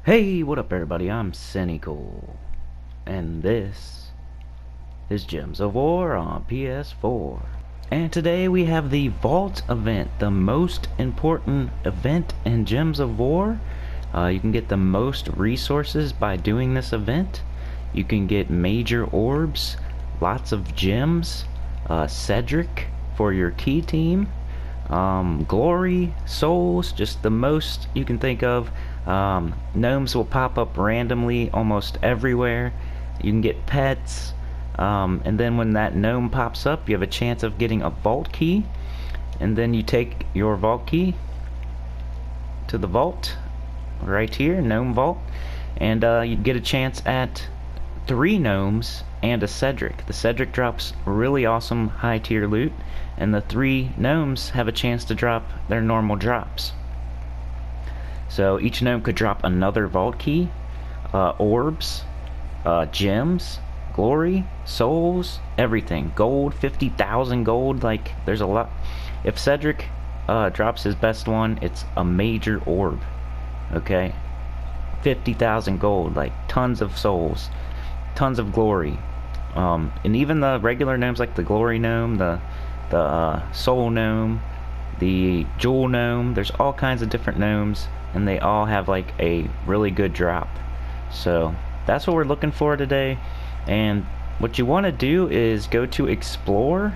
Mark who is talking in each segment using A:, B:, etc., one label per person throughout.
A: Hey, what up everybody? I'm Sinnycool, and this is Gems of War on PS4. And today we have the Vault event, the most important event in Gems of War. You can get the most resources by doing this event. You can get major orbs, lots of gems, Cedric for your key team, glory, souls, just the most you can think of. Gnomes will pop up randomly almost everywhere. You can get pets, and then when that gnome pops up, you have a chance of getting a vault key. And then you take your vault key to the vault right here, gnome vault, and you get a chance at 3 gnomes and a Cedric. The Cedric drops really awesome high tier loot, and the 3 gnomes have a chance to drop their normal drops. So each gnome could drop another vault key, orbs, gems, glory, souls, everything. Gold, 50,000 gold, like there's a lot. If Cedric drops his best one, it's a major orb, okay? 50,000 gold, like tons of souls, tons of glory. And even the regular gnomes like the glory gnome, the soul gnome, the jewel gnome, there's all kinds of different gnomes, and they all have like a really good drop. So that's what we're looking for today. And what you want to do is go to explore.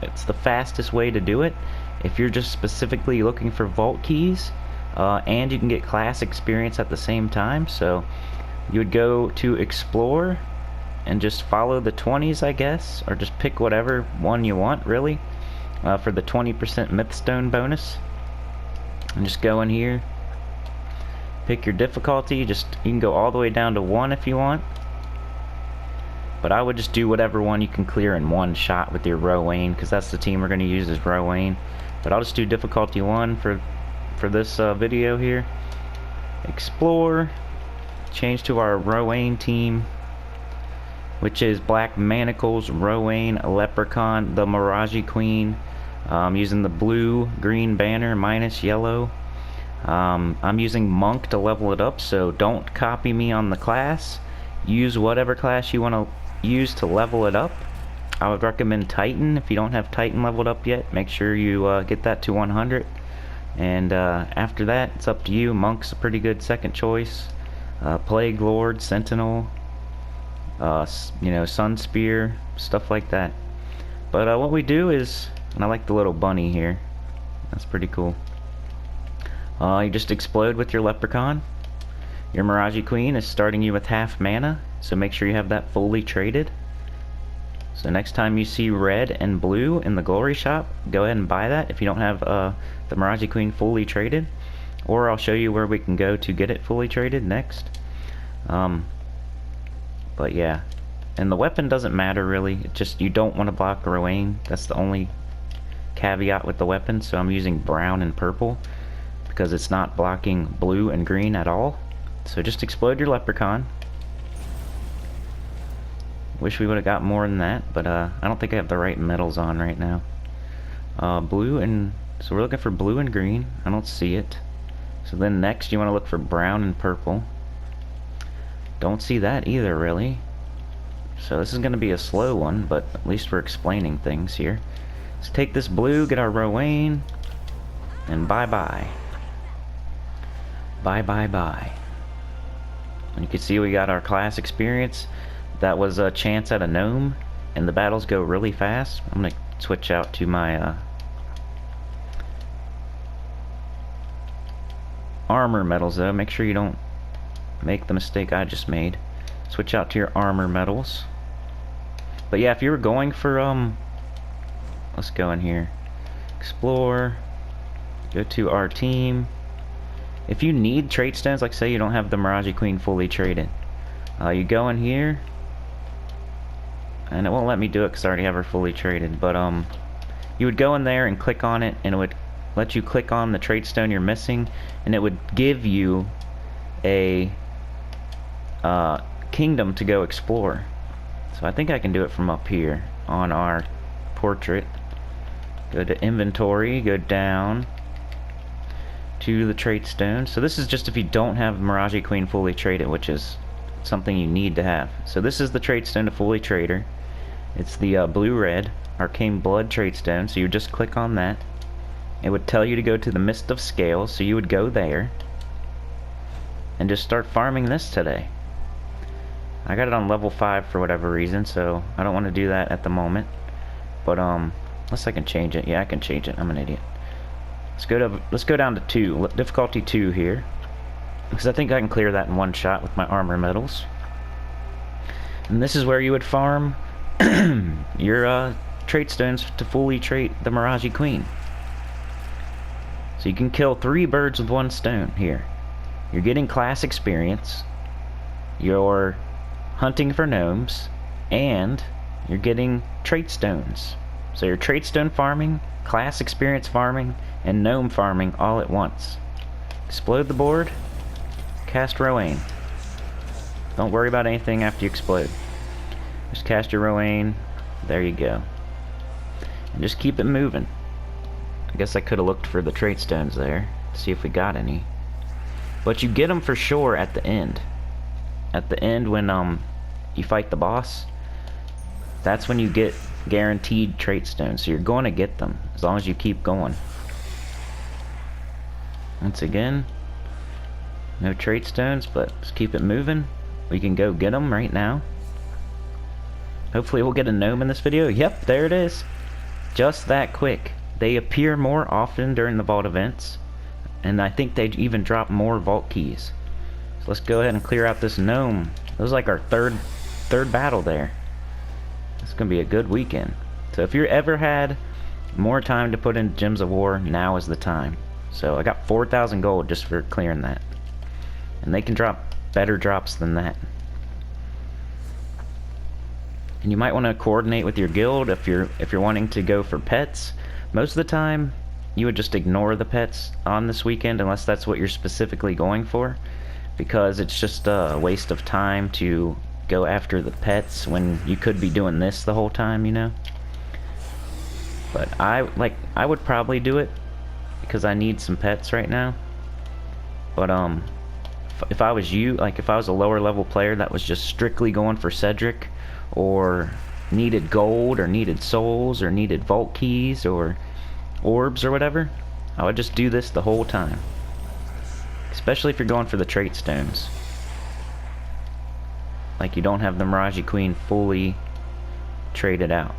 A: It's the fastest way to do it if you're just specifically looking for vault keys, and you can get class experience at the same time. So you would go to explore and just follow the 20s, I guess, or just pick whatever one you want really, for the 20% mythstone bonus. And just go in here, pick your difficulty. You can go all the way down to 1 if you want, but I would just do whatever one you can clear in one shot with your Rowan, because that's the team we're going to use is Rowan. But I'll just do difficulty 1 for this video here. Explore, change to our Rowan team, which is Black Manacles, Rowan, Leprechaun, the Mirage Queen. Using the blue green banner minus yellow. I'm using Monk to level it up, so don't copy me on the class. Use whatever class you want to use to level it up. I would recommend Titan. If you don't have Titan leveled up yet, make sure you get that to 100. And after that, it's up to you. Monk's a pretty good second choice. Plague Lord, Sentinel, Sun Spear, stuff like that. But what we do is, and I like the little bunny here, that's pretty cool. You just explode with your Leprechaun. Your Mirage Queen is starting you with half mana, so make sure you have that fully traded. So next time you see red and blue in the glory shop, go ahead and buy that if you don't have the Mirage Queen fully traded, or I'll show you where we can go to get it fully traded next. But yeah, and the weapon doesn't matter really, it's just you don't want to block Rowan. That's the only caveat with the weapon. So I'm using brown and purple because it's not blocking blue and green at all. So just explode your Leprechaun. Wish we would have got more than that, but I don't think I have the right metals on right now. Blue and, so we're looking for blue and green. I don't see it. So then next you want to look for brown and purple. Don't see that either really. So this is going to be a slow one, but at least we're explaining things here. Let's take this blue, get our Rowan, and bye-bye. Bye-bye-bye. And you can see we got our class experience. That was a chance at a gnome, and the battles go really fast. I'm going to switch out to my armor medals though. Make sure you don't make the mistake I just made. Switch out to your armor medals. But yeah, if you were going for let's go in here, explore, go to our team. If you need trait stones, like say you don't have the Mirage Queen fully traded, you go in here, and it won't let me do it because I already have her fully traded, but you would go in there and click on it, and it would let you click on the trait stone you're missing, and it would give you a kingdom to go explore. So I think I can do it from up here on our portrait. Go to inventory, go down to the trait stone. So this is just if you don't have Mirage Queen fully traded, which is something you need to have. So this is the trait stone to fully trade her. It's the blue-red Arcane Blood trait stone, so you just click on that. It would tell you to go to the Mist of Scales, so you would go there and just start farming this today. I got it on level 5 for whatever reason, so I don't want to do that at the moment. But unless I can change it. Yeah, I can change it. I'm an idiot. Let's go down to 2, difficulty 2 here, because I think I can clear that in one shot with my armor medals. And this is where you would farm your trait stones to fully trait the Mirage Queen. So you can kill 3 birds with 1 stone here. You're getting class experience, you're hunting for gnomes, and you're getting trait stones. So you're trait stone farming, class experience farming, and gnome farming all at once. Explode the board, cast Rowan. Don't worry about anything after you explode. Just cast your Rowan, there you go. And just keep it moving. I guess I could have looked for the trait stones there, to see if we got any. But you get them for sure at the end. At the end when you fight the boss, that's when you get guaranteed trait stones. So you're going to get them as long as you keep going. Once again, no trait stones, but just keep it moving. We can go get them right now. Hopefully we'll get a gnome in this video. Yep, there it is. Just that quick. They appear more often during the vault events, and I think they even drop more vault keys. So let's go ahead and clear out this gnome. It was like our third battle there. It's gonna be a good weekend. So if you ever had more time to put in Gems of War, now is the time. So I got 4,000 gold just for clearing that, and they can drop better drops than that. And you might want to coordinate with your guild if you're wanting to go for pets. Most of the time, you would just ignore the pets on this weekend unless that's what you're specifically going for, because it's just a waste of time to go after the pets when you could be doing this the whole time, you know. But I would probably do it because I need some pets right now. But if I was you, like if I was a lower level player that was just strictly going for Cedric, or needed gold, or needed souls, or needed vault keys, or orbs, or whatever, I would just do this the whole time. Especially if you're going for the trait stones. Like you don't have the Mirage Queen fully traded out.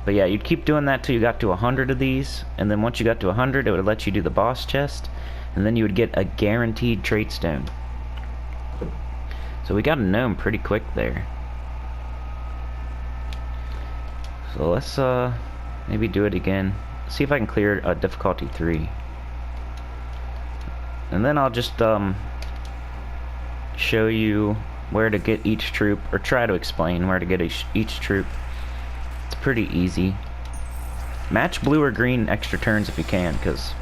A: But yeah, you'd keep doing that till you got to 100 of these, and then once you got to 100, it would let you do the boss chest, and then you would get a guaranteed trait stone. So we got a gnome pretty quick there. So let's maybe do it again. See if I can clear difficulty 3. And then I'll just show you where to get each troop, or try to explain where to get each troop. It's pretty easy. Match blue or green extra turns if you can, because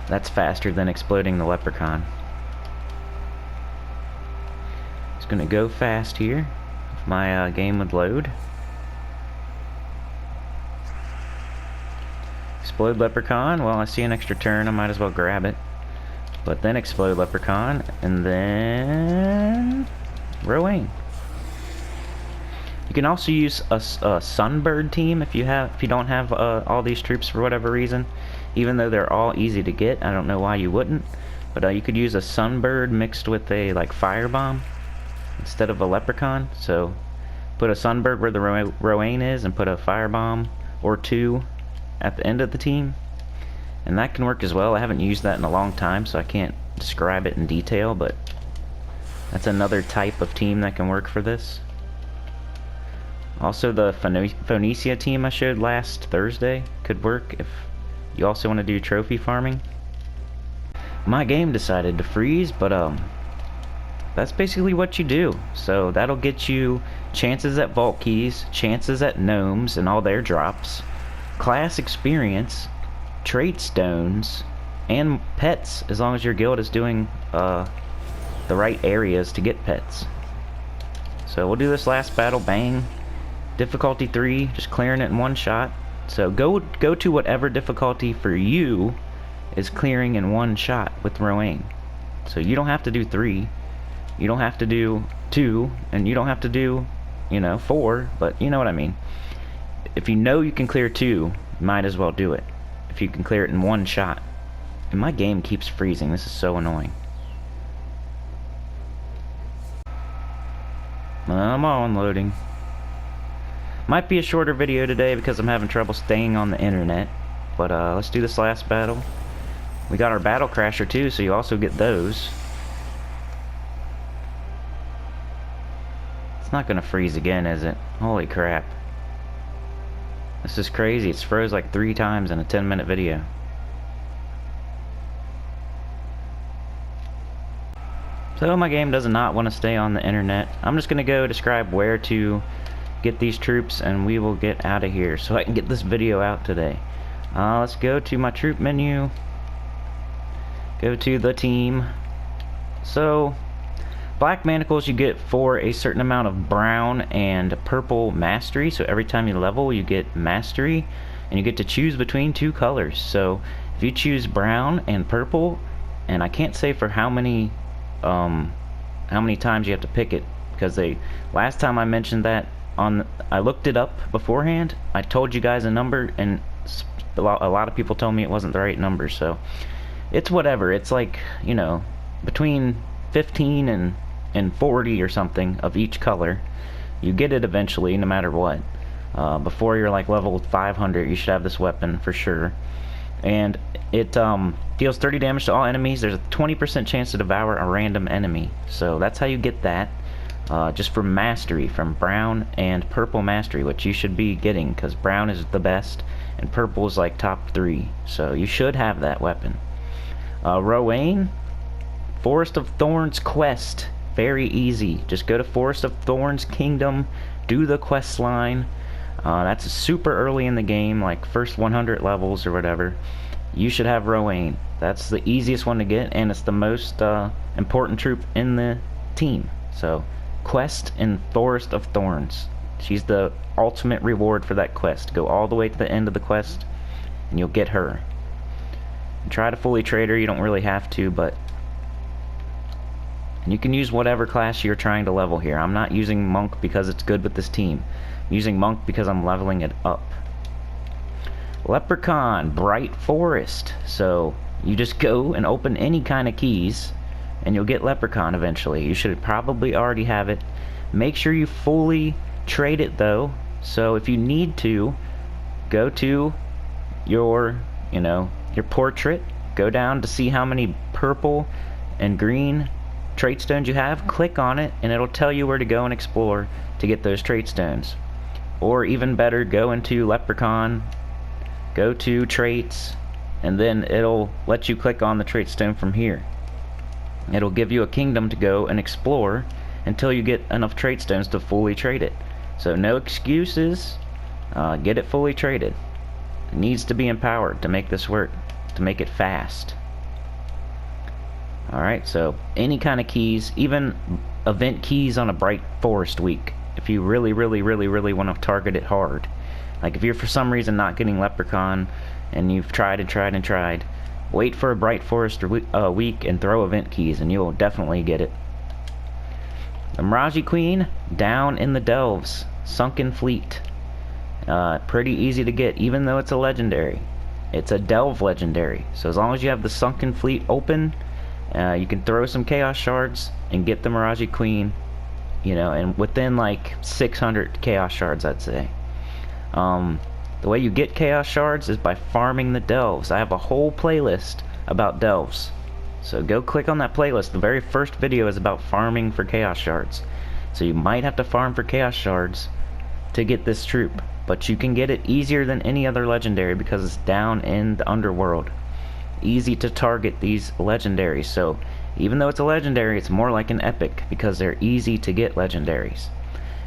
A: that's faster than exploding the leprechaun. Just gonna go fast here. If my game would load. Explode leprechaun. Well, I see an extra turn, I might as well grab it. But then explode leprechaun, and then Rowan. You can also use a sunbird team if you don't have all these troops for whatever reason. Even though they're all easy to get, I don't know why you wouldn't. But you could use a sunbird mixed with a firebomb instead of a leprechaun. So put a sunbird where the Rowan is, and put a firebomb or 2 at the end of the team, and that can work as well. I haven't used that in a long time, so I can't describe it in detail, but that's another type of team that can work for this. Also, the Phoenicia team I showed last Thursday could work if you also want to do trophy farming. My game decided to freeze, but that's basically what you do. So that'll get you chances at vault keys, chances at gnomes and all their drops, class experience, trait stones, and pets, as long as your guild is doing the right areas to get pets. So we'll do this last battle, bang. Difficulty 3, just clearing it in one shot. So go to whatever difficulty for you is clearing in one shot with Rowan. So you don't have to do 3, you don't have to do 2, and you don't have to do, 4, but you know what I mean. If you know you can clear 2, might as well do it. If you can clear it in one shot. And my game keeps freezing, this is so annoying. I'm unloading. Might be a shorter video today because I'm having trouble staying on the internet. But let's do this last battle. We got our battle crasher too, so you also get those. It's not gonna freeze again, is it? Holy crap. This is crazy. It's froze like 3 times in a 10-minute video. So my game does not want to stay on the internet. I'm just gonna go describe where to get these troops and we will get out of here so I can get this video out today. Let's go to my troop menu. Go to the team. So black manacles you get for a certain amount of brown and purple mastery. So every time you level you get mastery and you get to choose between 2 colors. So if you choose brown and purple, and I can't say for how many times you have to pick it, because last time I mentioned that I looked it up beforehand. I told you guys a number and a lot of people told me it wasn't the right number, so it's whatever. It's like, between 15 and 40 or something of each color. You get it eventually no matter what. Before you're like level 500 you should have this weapon for sure. And it deals 30 damage to all enemies. There's a 20% chance to devour a random enemy. So that's how you get that. Just from mastery, from brown and purple mastery, which you should be getting because brown is the best and purple is like top 3. So you should have that weapon. Rowan, Forest of Thorns quest. Very easy. Just go to Forest of Thorns Kingdom, do the quest line. That's super early in the game, like first 100 levels or whatever. You should have Rowan. That's the easiest one to get, and it's the most important troop in the team. So, quest in Forest of Thorns. She's the ultimate reward for that quest. Go all the way to the end of the quest, and you'll get her. And try to fully trade her. You don't really have to, but you can use whatever class you're trying to level here. I'm not using Monk because it's good with this team. I'm using Monk because I'm leveling it up. Leprechaun, Bright Forest. So you just go and open any kind of keys and you'll get Leprechaun eventually. You should probably already have it. Make sure you fully trade it though. So if you need to, go to your, your portrait, go down to see how many purple and green trait stones you have, click on it and it'll tell you where to go and explore to get those trait stones. Or even better, go into Leprechaun, go to traits, and then it'll let you click on the trait stone from here. It'll give you a kingdom to go and explore until you get enough trait stones to fully trade it. So no excuses, get it fully traded. It needs to be empowered to make this work, to make it fast. Alright, so any kind of keys, even event keys on a Bright Forest week, if you really want to target it hard. Like if you're for some reason not getting Leprechaun and you've tried and tried and tried, wait for a Bright Forest week and throw event keys and you'll definitely get it. The Miraji Queen, down in the Delves, Sunken Fleet. Pretty easy to get, even though it's a legendary. It's a Delve legendary, so as long as you have the Sunken Fleet open, you can throw some Chaos Shards and get the Miraji Queen, and within like 600 Chaos Shards, I'd say. The way you get Chaos Shards is by farming the Delves. I have a whole playlist about Delves. So go click on that playlist. The very first video is about farming for Chaos Shards. So you might have to farm for Chaos Shards to get this troop. But you can get it easier than any other legendary because it's down in the underworld. Easy to target these legendaries. So even though it's a legendary, it's more like an epic because they're easy to get legendaries.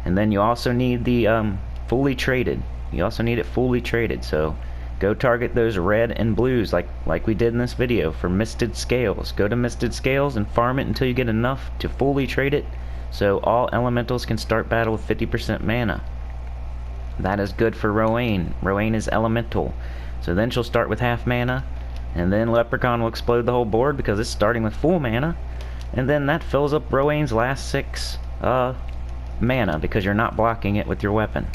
A: And then you also need the fully traded. You also need it fully traded. So go target those red and blues like we did in this video for Misted Scales. Go to Misted Scales and farm it until you get enough to fully trade it so all elementals can start battle with 50% mana. That is good for Rowan. Rowan is elemental. So then she'll start with half mana, and then Leprechaun will explode the whole board because it's starting with full mana. And then that fills up Rowan's last 6 mana because you're not blocking it with your weapon.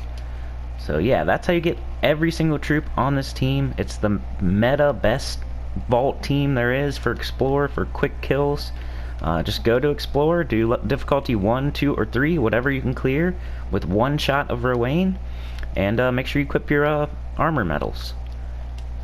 A: So yeah, that's how you get every single troop on this team. It's the meta best vault team there is for Explorer for quick kills. Just go to Explorer, do difficulty 1, 2, or 3, whatever you can clear with 1 shot of Rowan, and make sure you equip your armor medals.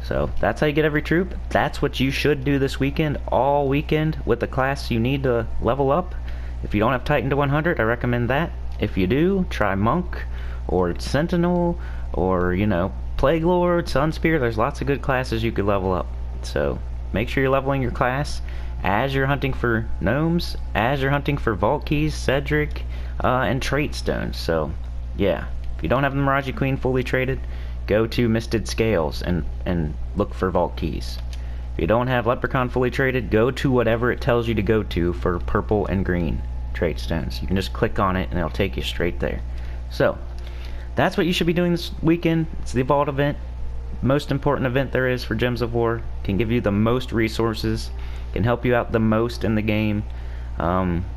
A: So that's how you get every troop. That's what you should do this weekend, all weekend, with the class you need to level up. If you don't have Titan to 100, I recommend that. If you do, try Monk, or Sentinel, or, you know, Plague Lord, Sunspear. There's lots of good classes you could level up. So make sure you're leveling your class as you're hunting for gnomes, as you're hunting for vault keys, Cedric, and trait stones. So yeah, if you don't have the Miraji Queen fully traded, go to Misted Scales and look for vault keys. If you don't have Leprechaun fully traded, go to whatever it tells you to go to for purple and green trait stones. You can just click on it and it'll take you straight there. So that's what you should be doing this weekend. It's the Vault event, most important event there is for Gems of War. Can give you the most resources, can help you out the most in the game,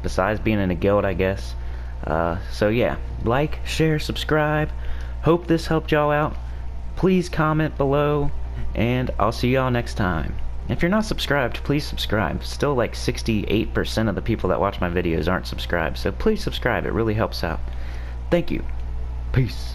A: besides being in a guild, I guess. So yeah, like, share, subscribe. Hope this helped y'all out. Please comment below, and I'll see y'all next time. If you're not subscribed, please subscribe. Still like 68% of the people that watch my videos aren't subscribed, so please subscribe. It really helps out. Thank you. Peace.